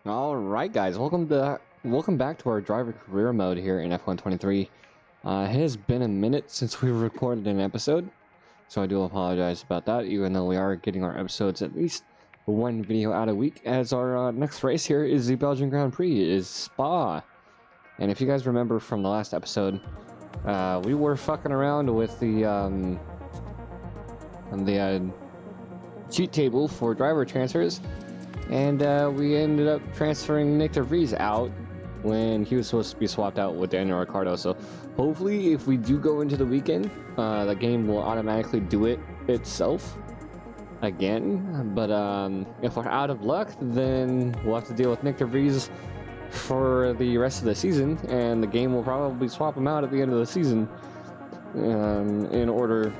All right, guys, welcome back to our driver career mode here in F123. It has been a minute since we recorded an episode, so I do apologize about that. Even though we are getting our episodes at least one video out a week, as our next race here is the Belgian Grand Prix, is Spa. And if you guys remember from the last episode, we were fucking around with the cheat table for driver transfers. And we ended up transferring Nick DeVries out when he was supposed to be swapped out with Daniel Ricciardo. So hopefully if we do go into the weekend, the game will automatically do it itself again. But if we're out of luck, then we'll have to deal with Nick DeVries for the rest of the season. And the game will probably swap him out at the end of the season in order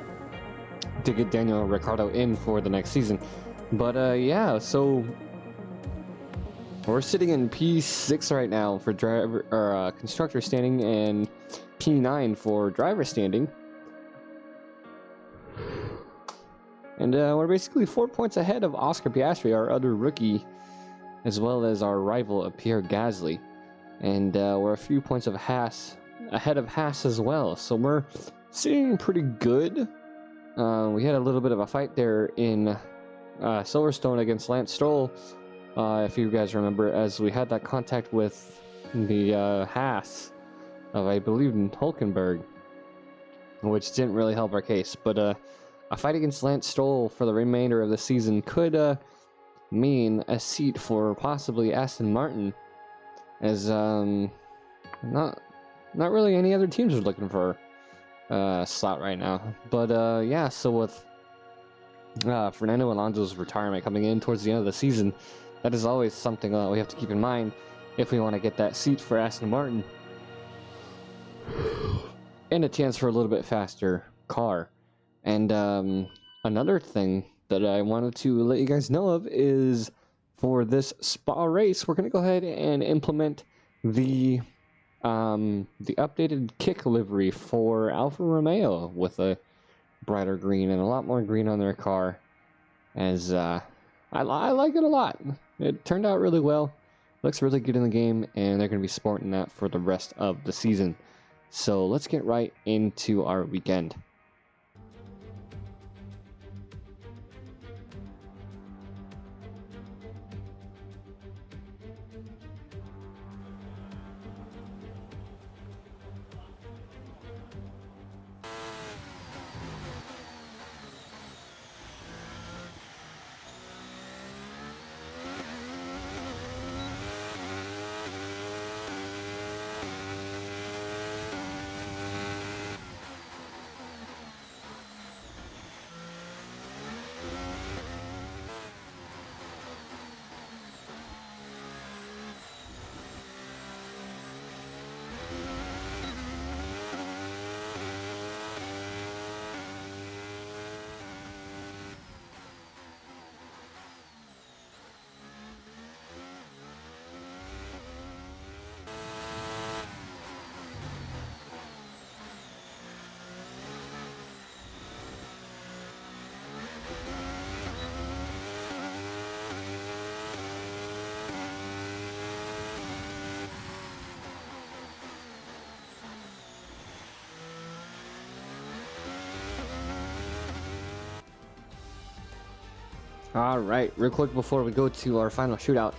to get Daniel Ricciardo in for the next season. But yeah, so we're sitting in P6 right now for driver or constructor standing, and P9 for driver standing. And we're basically 4 points ahead of Oscar Piastri, our other rookie, as well as our rival Pierre Gasly. And we're a few points ahead of Haas as well. So we're sitting pretty good. We had a little bit of a fight there in Silverstone against Lance Stroll. If you guys remember, as we had that contact with the Haas of, I believe, in Hulkenberg, which didn't really help our case. But a fight against Lance Stroll for the remainder of the season could mean a seat for possibly Aston Martin, as not really any other teams are looking for a slot right now. But yeah, so with Fernando Alonso's retirement coming in towards the end of the season, that is always something we have to keep in mind if we want to get that seat for Aston Martin and a chance for a little bit faster car. And another thing that I wanted to let you guys know of is, for this Spa race, we're going to go ahead and implement the updated kick livery for Alfa Romeo with a brighter green and a lot more green on their car, as I like it a lot. It turned out really well, looks really good in the game, and they're going to be sporting that for the rest of the season. So let's get right into our weekend. Alright, real quick before we go to our final shootout,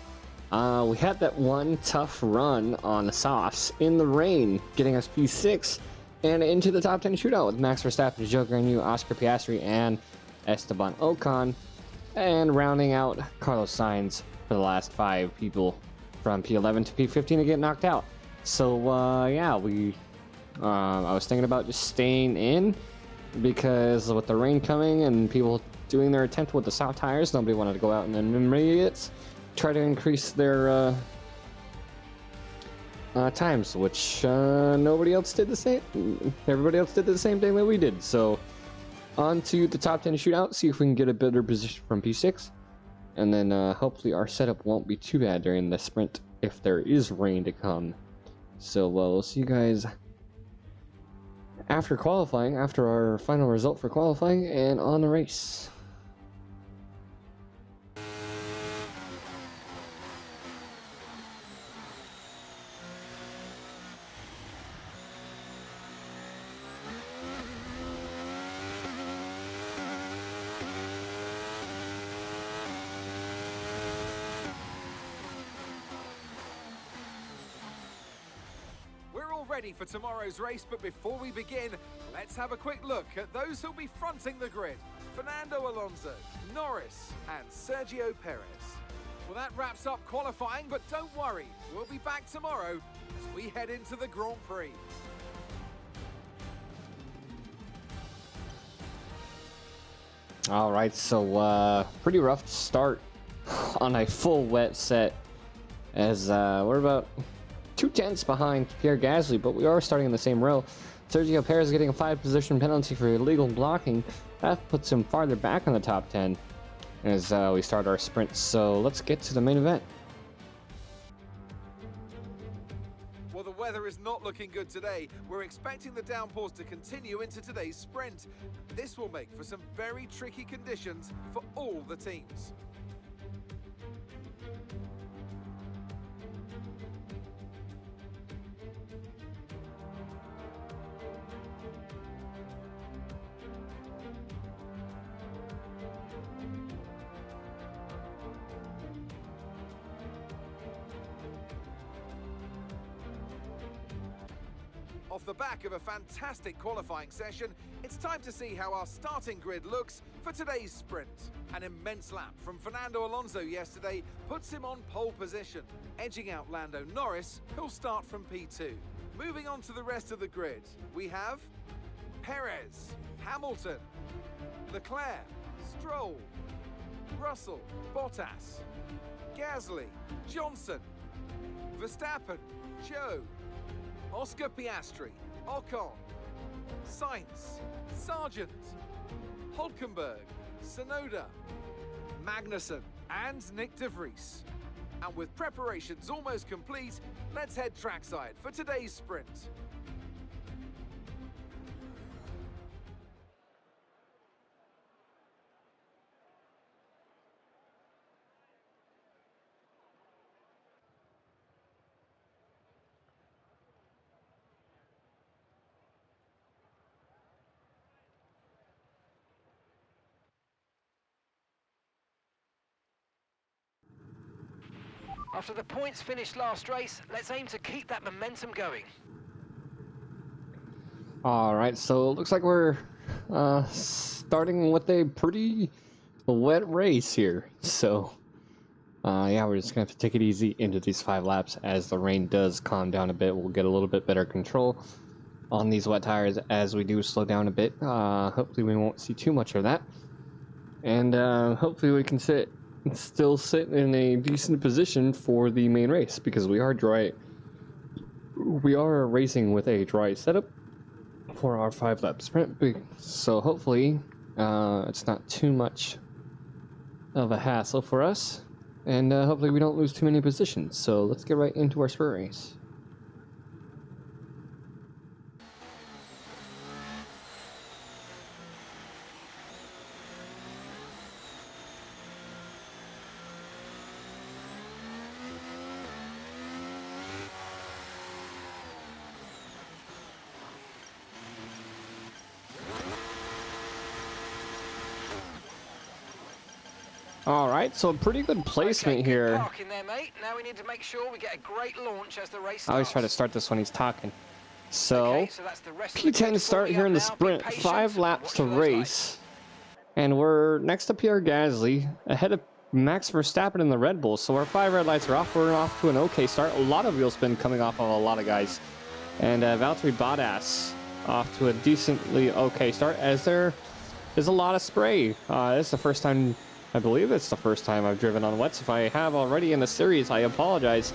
we had that one tough run on the softs in the rain, getting us P6 and into the top 10 shootout with Max Verstappen, Joe Granu, Oscar Piastri, and Esteban Ocon, and rounding out Carlos Sainz for the last 5 people from P11 to P15 to get knocked out. So yeah, I was thinking about just staying in, because with the rain coming and people doing their attempt with the soft tires, nobody wanted to go out in the intermediates, try to increase their times, which nobody else did the same. Everybody else did the same thing that we did. So on to the top 10 shootout, see if we can get a better position from P6, and then hopefully our setup won't be too bad during the sprint if there is rain to come. So we'll see you guys after qualifying, after our final result for qualifying, and on the race. ready for tomorrow's race, but before we begin, let's have a quick look at those who'll be fronting the grid. Fernando Alonso, Norris and Sergio Perez. Well, that wraps up qualifying, but don't worry, we'll be back tomorrow as we head into the Grand Prix. All right, so pretty rough start on a full wet set, as we're about 2/10 behind Pierre Gasly, but we are starting in the same row. Sergio Perez getting a 5-position penalty for illegal blocking. That puts him farther back in the top 10 as we start our sprint. So let's get to the main event. Well, the weather is not looking good today. We're expecting the downpours to continue into today's sprint. This will make for some very tricky conditions for all the teams. Off the back of a fantastic qualifying session, it's time to see how our starting grid looks for today's sprint. An immense lap from Fernando Alonso yesterday puts him on pole position, edging out Lando Norris, who'll start from P2. Moving on to the rest of the grid, we have Perez, Hamilton, Leclerc, Stroll, Russell, Bottas, Gasly, Johnson, Verstappen, Joe, Oscar Piastri, Ocon, Sainz, Sargent, Hulkenberg, Tsunoda, Magnussen and Nick de Vries. And with preparations almost complete, let's head trackside for today's sprint. After the points finished last race, let's aim to keep that momentum going. All right, so it looks like we're starting with a pretty wet race here. So, yeah, we're just going to have to take it easy into these 5 laps. As the rain does calm down a bit, we'll get a little bit better control on these wet tires as we do slow down a bit. Hopefully we won't see too much of that. And hopefully we can still sit in a decent position for the main race, because we are racing with a dry setup for our 5-lap sprint, so hopefully it's not too much of a hassle for us, and hopefully we don't lose too many positions. So let's get right into our sprint race. All right, so a pretty good placement here. Park in there, mate. Now we need to make sure we get a great launch as the race starts. I always try to start this when he's talking. So, Okay, so that's the rest of the P10 grid start forming here up in the now. Be sprint, patient 5 and laps watch to for those race. lights. And we're next to Pierre Gasly, ahead of Max Verstappen in the Red Bull. So our 5 red lights are off. We're off to an okay start. A lot of wheel spin coming off of a lot of guys. And Venturi Paddock off to a decently okay start, as there is a lot of spray. This is the first time, I believe it's the first time I've driven on wets. If I have already in the series, I apologize,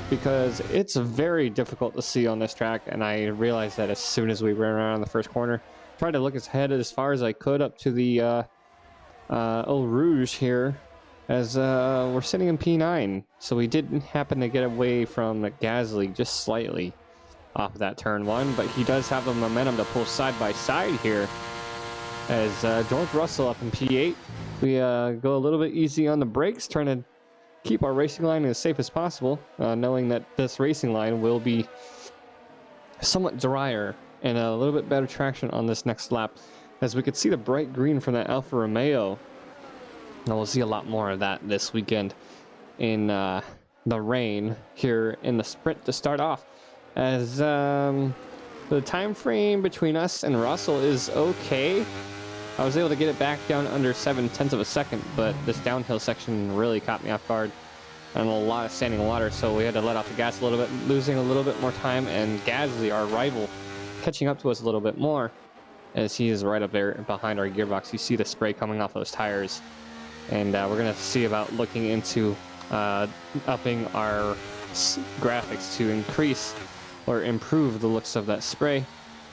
because it's very difficult to see on this track, and I realized that as soon as we ran around the first corner. Tried to look ahead as far as I could up to the Eau Rouge here, as we're sitting in P9, so we did happen to get away from Gasly just slightly off of that turn 1, but he does have the momentum to pull side by side here, as George Russell up in P8. We go a little bit easy on the brakes, trying to keep our racing line as safe as possible, knowing that this racing line will be somewhat drier and a little bit better traction on this next lap, as we could see the bright green from that Alfa Romeo. And we'll see a lot more of that this weekend in the rain here in the sprint to start off. as the time frame between us and Russell is okay. I was able to get it back down under 7/10 of a second, but this downhill section really caught me off guard and a lot of standing water, so we had to let off the gas a little bit, losing a little bit more time, and Gasly, our rival, catching up to us a little bit more as he is right up there behind our gearbox. You see the spray coming off those tires, and we're going to see about looking into upping our graphics to increase or improve the looks of that spray,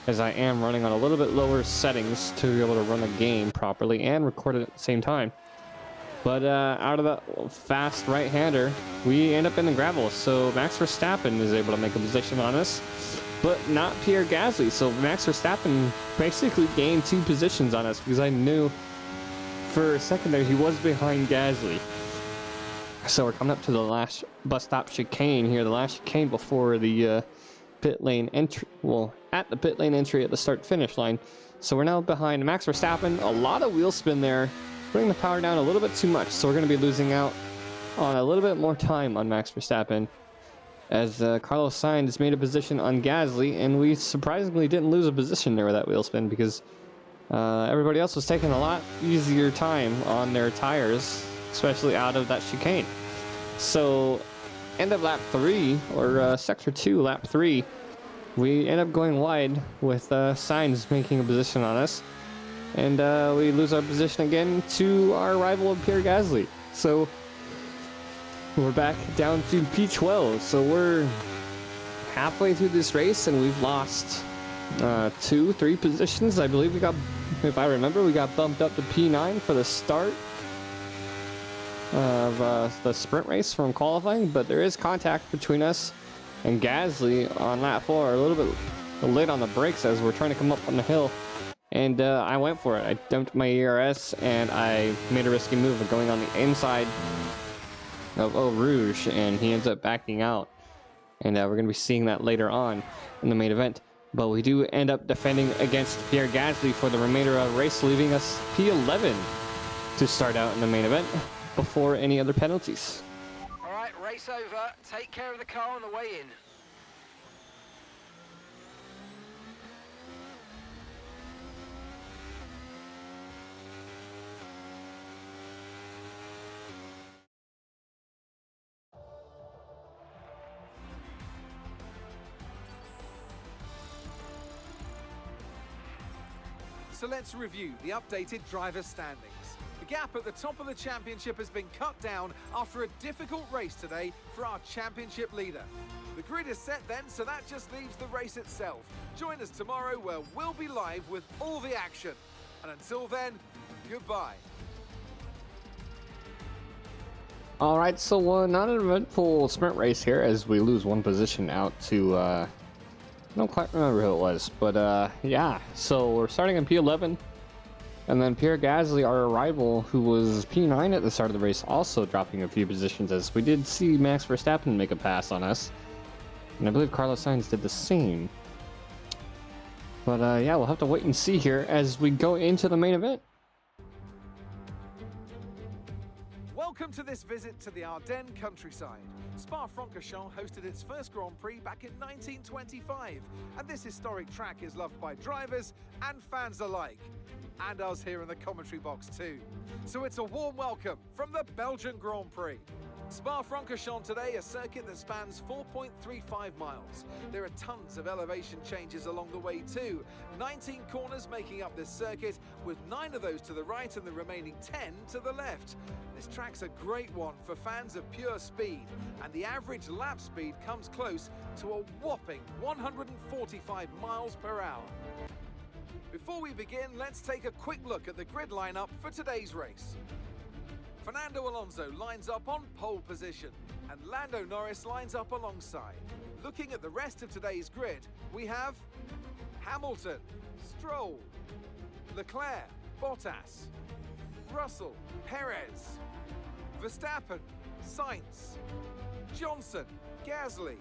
as I am running on a little bit lower settings to be able to run the game properly and record it at the same time. But out of the fast right-hander, we end up in the gravel, so Max Verstappen is able to make a position on us, but not Pierre Gasly. So Max Verstappen basically gained 2 positions on us, because I knew for a second there he was behind Gasly. So we're coming up to the last bus stop chicane here, the last chicane before the pit lane entry, well, at the pit lane entry at the start finish line. So we're now behind Max Verstappen. A lot of wheel spin there, putting the power down a little bit too much, so we're going to be losing out on a little bit more time on Max Verstappen, as Carlos Sainz made a position on Gasly, and we surprisingly didn't lose a position there with that wheel spin, because everybody else was taking a lot easier time on their tires, especially out of that chicane. So end of lap 3, or sector 2, lap 3, we end up going wide with Sainz making a position on us, and we lose our position again to our rival Pierre Gasly. So we're back down to P12. So we're halfway through this race, and we've lost 3 positions. I believe we got, if I remember, we got bumped up to P9 for the start of the sprint race from qualifying, but there is contact between us and Gasly on lap 4, a little bit late on the brakes as we're trying to come up on the hill, and I went for it. I dumped my ERS and I made a risky move of going on the inside of Eau Rouge, and he ends up backing out, and we're going to be seeing that later on in the main event. But we do end up defending against Pierre Gasly for the remainder of the race, leaving us P11 to start out in the main event before any other penalties. All right, race over. Take care of the car on the way in. So let's review the updated driver standings. The gap at the top of the championship has been cut down after a difficult race today for our championship leader. The grid is set then, so that just leaves the race itself. Join us tomorrow where we'll be live with all the action. And until then, goodbye. All right, so not an eventful sprint race here as we lose 1 position out to, I don't quite remember who it was, but yeah, so we're starting in P11, and then Pierre Gasly, our rival, who was P9 at the start of the race, also dropping a few positions, as we did see Max Verstappen make a pass on us, and I believe Carlos Sainz did the same. But yeah, we'll have to wait and see here as we go into the main event. Welcome to this visit to the Ardennes countryside. Spa-Francorchamps hosted its first Grand Prix back in 1925, and this historic track is loved by drivers and fans alike, and us here in the commentary box too. So it's a warm welcome from the Belgian Grand Prix. Spa-Francorchamps today, a circuit that spans 4.35 miles. There are tons of elevation changes along the way too. 19 corners making up this circuit, with 9 of those to the right and the remaining 10 to the left. This track's a great one for fans of pure speed, and the average lap speed comes close to a whopping 145 miles per hour. Before we begin, let's take a quick look at the grid lineup for today's race. Fernando Alonso lines up on pole position, and Lando Norris lines up alongside. Looking at the rest of today's grid, we have Hamilton, Stroll, Leclerc, Bottas, Russell, Perez, Verstappen, Sainz, Johnson, Gasly,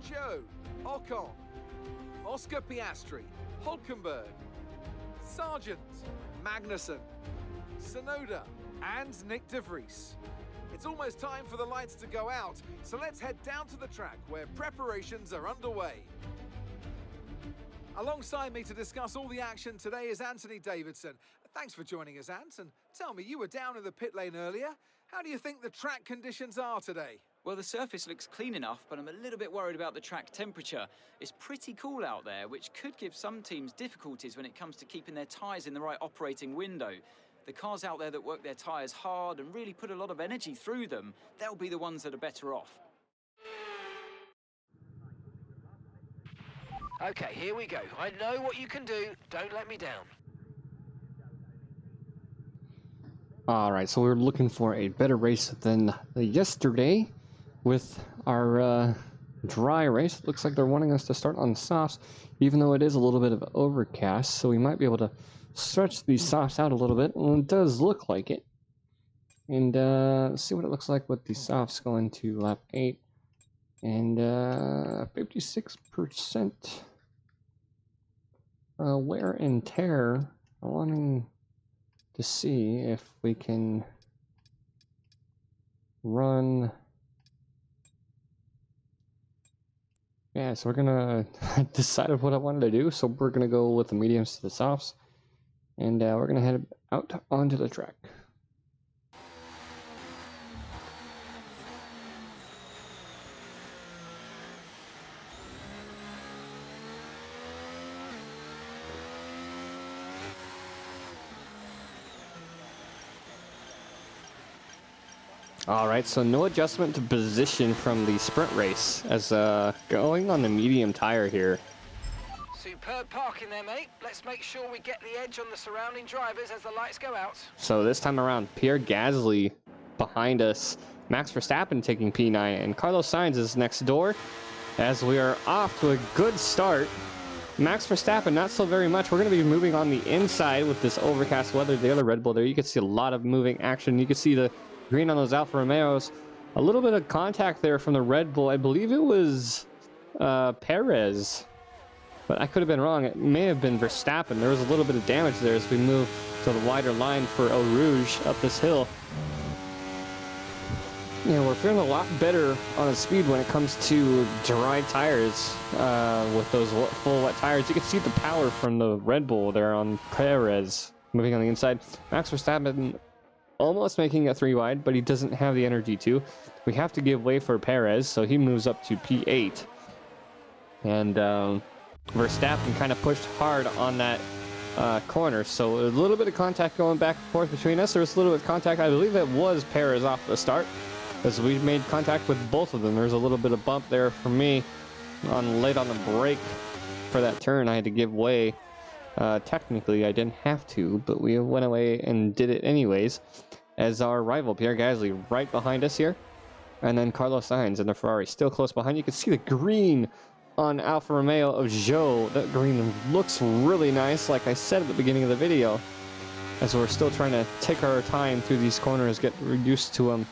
Joe, Ocon, Oscar Piastri, Hülkenberg, Sargent, Magnussen, Tsunoda, and Nick de Vries. It's almost time for the lights to go out, so let's head down to the track where preparations are underway. Alongside me to discuss all the action today is Anthony Davidson. Thanks for joining us, Ant, and tell me, you were down in the pit lane earlier. How do you think the track conditions are today? Well, the surface looks clean enough, but I'm a little bit worried about the track temperature. It's pretty cool out there, which could give some teams difficulties when it comes to keeping their tyres in the right operating window. The cars out there that work their tyres hard and really put a lot of energy through them, they'll be the ones that are better off. Okay, here we go. I know what you can do. Don't let me down. Alright, so we're looking for a better race than yesterday with our dry race. It looks like they're wanting us to start on softs, even though it is a little bit of overcast, so we might be able to stretch these softs out a little bit. Well, it does look like it. And let's see what it looks like with the softs going to lap 8. And 56% wear and tear. I'm wanting to see if we can run. Yeah, so we're gonna decide what I wanted to do. So we're gonna go with the mediums to the softs, and we're gonna head out onto the track. Alright, so no adjustment to position from the sprint race as going on the medium tire here. Superb parking there, mate. Let's make sure we get the edge on the surrounding drivers as the lights go out. So this time around, Pierre Gasly behind us, Max Verstappen taking P9, and Carlos Sainz is next door as we are off to a good start. Max Verstappen, not so very much. We're going to be moving on the inside with this overcast weather. The other Red Bull there, you can see a lot of moving action. You can see the green on those Alfa Romeos. A little bit of contact there from the Red Bull. I believe it was Perez, but I could have been wrong. It may have been Verstappen. There was a little bit of damage there as we move to the wider line for Eau Rouge up this hill. Yeah, we're feeling a lot better on the speed when it comes to dry tires with those full wet tires. You can see the power from the Red Bull there on Perez moving on the inside. Max Verstappen almost making it 3 wide, but he doesn't have the energy to. We have to give way for Perez, so he moves up to P8. And Verstappen kind of pushed hard on that corner, so a little bit of contact going back and forth between us. There was a little bit of contact. I believe it was Perez off the start, as we made contact with both of them. There's a little bit of bump there for me late on the brake for that turn. I had to give way. Technically, I didn't have to, but we went away and did it anyways, as our rival, Pierre Gasly, right behind us here. And then Carlos Sainz in the Ferrari still close behind. You can see the green on Alfa Romeo of Zhou. That green looks really nice, like I said at the beginning of the video, as we're still trying to take our time through these corners, get reduced to them,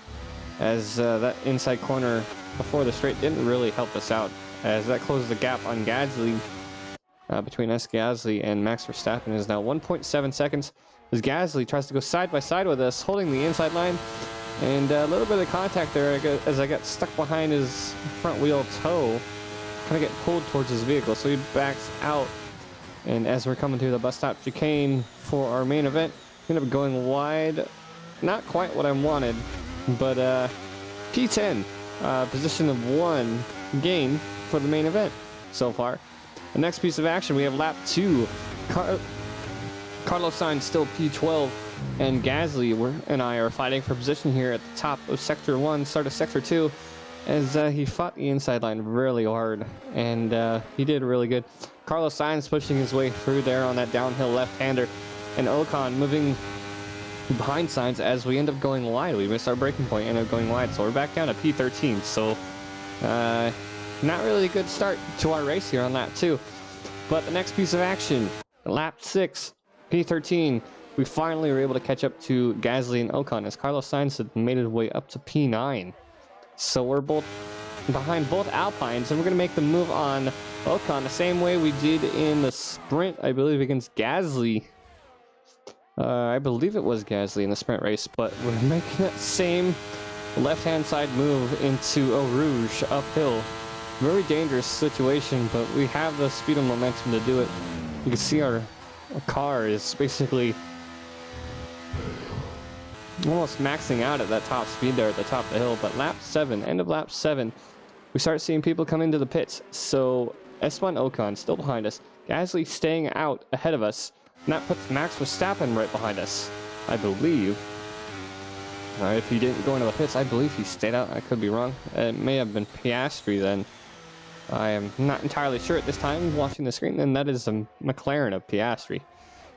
as that inside corner before the straight didn't really help us out, as that closed the gap on Gasly. Between Gasly and Max Verstappen is now 1.7 seconds as Gasly tries to go side by side with us, holding the inside line, and a little bit of contact there as I got stuck behind his front wheel toe, kind of get pulled towards his vehicle, so he backs out. And as we're coming through the bus stop chicane for our main event, we end up going wide. Not quite what I wanted, but P10, position of 1 gain for the main event so far. The next piece of action, we have lap 2. Carlos Sainz still P12, and Gasly and I are fighting for position here at the top of Sector 1, start of Sector 2, as he fought the inside line really hard, and he did really good. Carlos Sainz pushing his way through there on that downhill left-hander, and Ocon moving behind Sainz as we end up going wide. We missed our braking point, end up going wide, so we're back down to P13, so not really a good start to our race here on lap 2. But the next piece of action, lap 6, P13, we finally were able to catch up to Gasly and Ocon as Carlos Sainz had made his way up to P9. So we're both behind both Alpines, and we're going to make the move on Ocon the same way we did in the sprint, I believe, against Gasly. I believe it was Gasly in the sprint race, but we're making that same left-hand side move into Eau Rouge uphill. Very dangerous situation, but we have the speed and momentum to do it. You can see our car is basically almost maxing out at that top speed there at the top of the hill. But lap 7, end of lap 7, we start seeing people come into the pits. So Esteban Ocon still behind us, Gasly staying out ahead of us, and that puts Max Verstappen right behind us, I believe. If he didn't go into the pits, I believe he stayed out. I could be wrong. It may have been Piastri then. I am not entirely sure at this time watching the screen, and that is a McLaren of Piastri.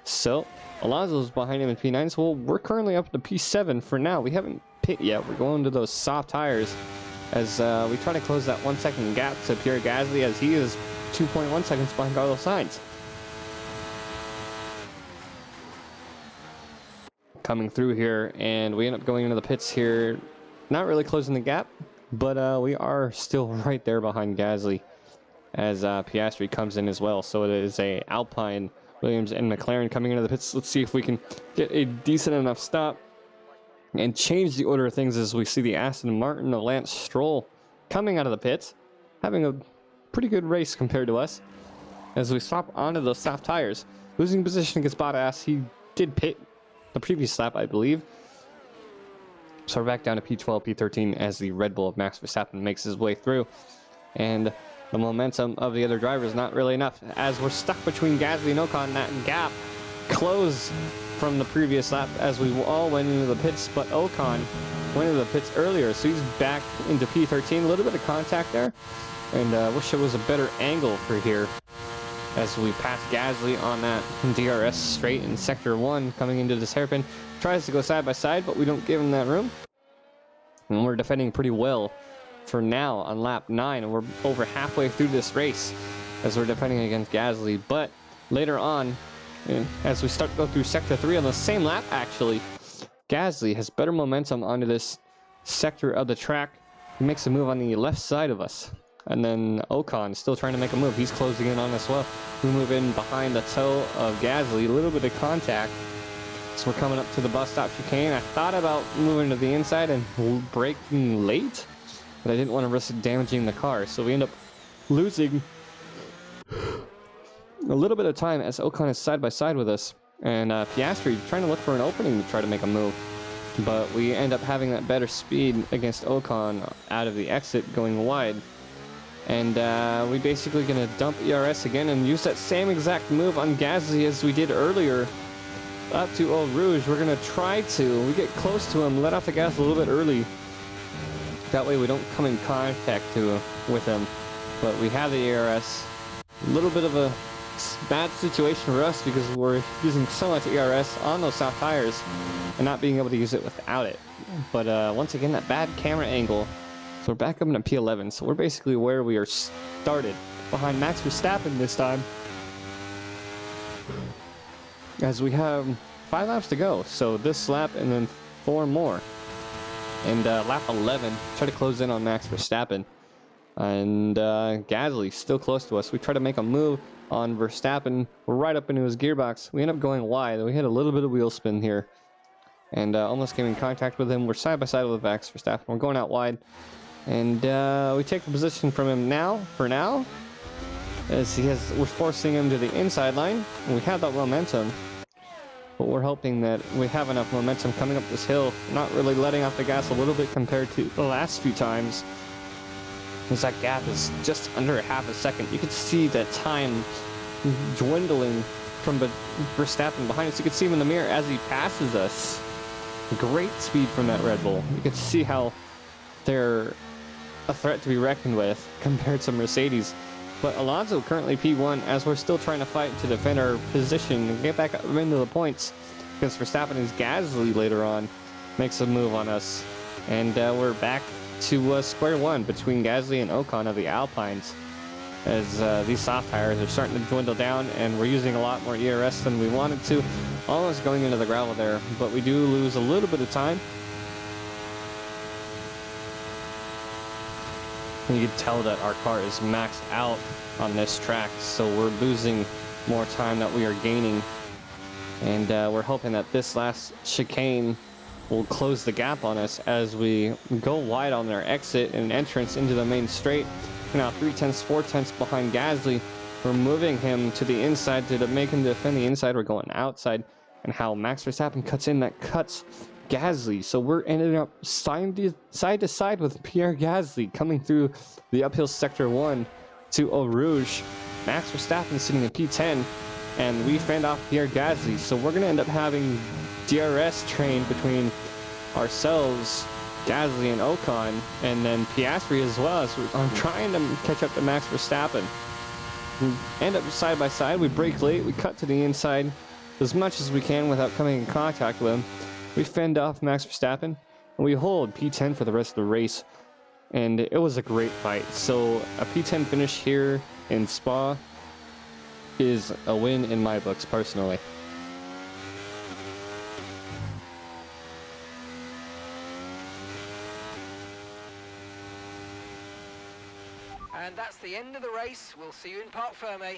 So Alonso's behind him in P9, so we're currently up to P7 for now. We haven't pit yet. We're going to those soft tires as we try to close that 1 second gap to Pierre Gasly, as he is 2.1 seconds behind Carlos Sainz. Coming through here, and we end up going into the pits here, not really closing the gap, but we are still right there behind Gasly as Piastri comes in as well. So it is a Alpine, Williams, and McLaren coming into the pits. Let's see if we can get a decent enough stop and change the order of things as we see the Aston Martin of Lance Stroll coming out of the pits, having a pretty good race compared to us as we swap onto those soft tires. Losing position against Bottas. He did pit the previous lap, I believe. So we're back down to P12, P13 as the Red Bull of Max Verstappen makes his way through. And the momentum of the other driver is not really enough, as we're stuck between Gasly and Ocon. That gap closed from the previous lap as we all went into the pits, but Ocon went into the pits earlier, so he's back into P13. A little bit of contact there, and wish it was a better angle for here as we pass Gasly on that DRS straight in Sector 1 coming into this hairpin. Tries to go side by side, but we don't give him that room. And we're defending pretty well for now on lap 9, and we're over halfway through this race as we're defending against Gasly. But later on, as we start to go through Sector 3 on the same lap, actually, Gasly has better momentum onto this sector of the track. He makes a move on the left side of us. And then Ocon still trying to make a move. He's closing in on us well. We move in behind the toe of Gasly. A little bit of contact. So we're coming up to the bus stop chicane. I thought about moving to the inside and braking late, but I didn't want to risk damaging the car. So we end up losing a little bit of time as Ocon is side by side with us. And Piastri trying to look for an opening to try to make a move. But we end up having that better speed against Ocon out of the exit going wide. And we basically going to dump ERS again and use that same exact move on Gasly as we did earlier up to Eau Rouge. We're going to try to, we get close to him, let off the gas a little bit early. That way we don't come in contact with him. But we have the ERS. A little bit of a bad situation for us because we're using so much ERS on those soft tires and not being able to use it without it. But once again, that bad camera angle. So we're back up into P11, so we're basically where we are started, behind Max Verstappen this time. As we have 5 laps to go, so this lap and then 4 more. And lap 11, try to close in on Max Verstappen. And Gasly still close to us. We try to make a move on Verstappen. We're right up into his gearbox. We end up going wide. We had a little bit of wheel spin here. And almost came in contact with him. We're side by side with Max Verstappen. We're going out wide. And we take the position from him now, for now, as we're forcing him to the inside line. And we have that momentum, but we're hoping that we have enough momentum coming up this hill, not really letting off the gas a little bit compared to the last few times, because that gap is just under half a second. You can see that time dwindling from Verstappen behind us. You can see him in the mirror as he passes us. Great speed from that Red Bull. You can see how they're a threat to be reckoned with compared to Mercedes. But Alonso currently P1 as we're still trying to fight to defend our position and get back up into the points against Verstappen. As Gasly later on makes a move on us. And we're back to square one between Gasly and Ocon of the Alpines, as these soft tires are starting to dwindle down and we're using a lot more ERS than we wanted to. Almost going into the gravel there, but we do lose a little bit of time. You can tell that our car is maxed out on this track, so we're losing more time that we are gaining. And we're hoping that this last chicane will close the gap on us as we go wide on their exit and entrance into the main straight. We're now 3/10, 4/10 behind Gasly. We're moving him to the inside to make him defend the inside. We're going outside, and how Max Verstappen cuts in, that cuts Gasly. So we're ending up side to side with Pierre Gasly coming through the uphill sector 1 to Eau Rouge. Max Verstappen sitting in P10, and we fend off Pierre Gasly. So we're going to end up having DRS train between ourselves, Gasly and Ocon, and then Piastri as well. So I'm trying to catch up to Max Verstappen. We end up side by side. We brake late. We cut to the inside as much as we can without coming in contact with him. We fend off Max Verstappen, and we hold P10 for the rest of the race. And it was a great fight. So a P10 finish here in Spa is a win in my books personally. And that's the end of the race. We'll see you in Parc Fermé.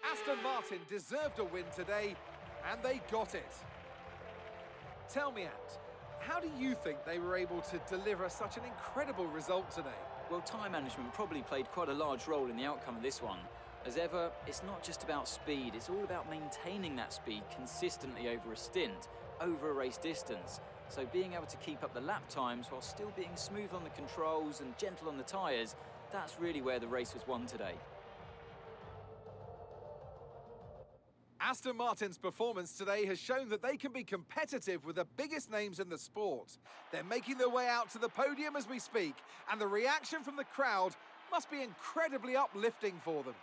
Aston Martin deserved a win today, and they got it. Tell me, Ant, how do you think they were able to deliver such an incredible result today? Well, time management probably played quite a large role in the outcome of this one. As ever, it's not just about speed, it's all about maintaining that speed consistently over a stint, over a race distance. So being able to keep up the lap times while still being smooth on the controls and gentle on the tyres, that's really where the race was won today. Aston Martin's performance today has shown that they can be competitive with the biggest names in the sport. They're making their way out to the podium as we speak, and the reaction from the crowd must be incredibly uplifting for them.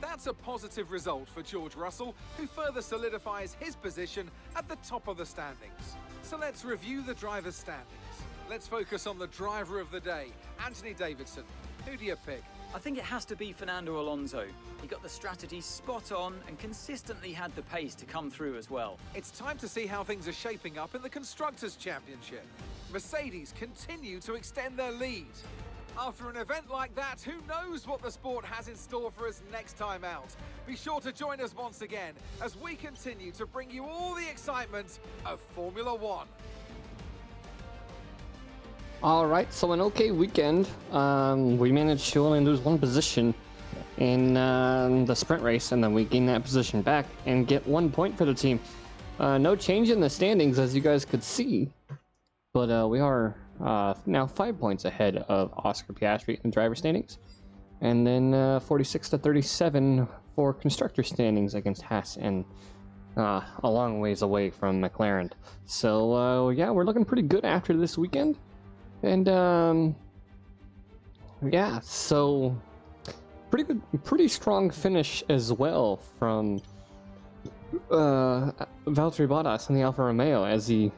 That's a positive result for George Russell, who further solidifies his position at the top of the standings. So let's review the drivers' standings. Let's focus on the driver of the day, Anthony Davidson. Who do you pick? I think it has to be Fernando Alonso. He got the strategy spot on and consistently had the pace to come through as well. It's time to see how things are shaping up in the Constructors' Championship. Mercedes continue to extend their lead. After an event like that, who knows what the sport has in store for us next time out? Be sure to join us once again as we continue to bring you all the excitement of Formula One. All right, so an okay weekend. We managed to only lose one position in the sprint race, and then we gain that position back and get 1 point for the team. No change in the standings, as you guys could see, but we are now 5 points ahead of Oscar Piastri in driver standings, and then 46 to 37 for constructor standings against Haas, and a long ways away from McLaren. So yeah, we're looking pretty good after this weekend, and yeah, so pretty strong finish as well from Valtteri Bottas in the Alfa Romeo, as he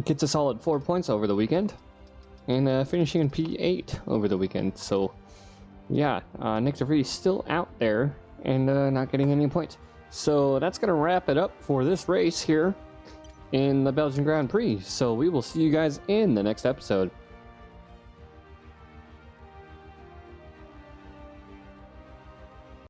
gets a solid 4 points over the weekend, and finishing in P8 over the weekend. So yeah, Nick DeVries still out there and not getting any points. So that's going to wrap it up for this race here in the Belgian Grand Prix. So we will see you guys in the next episode.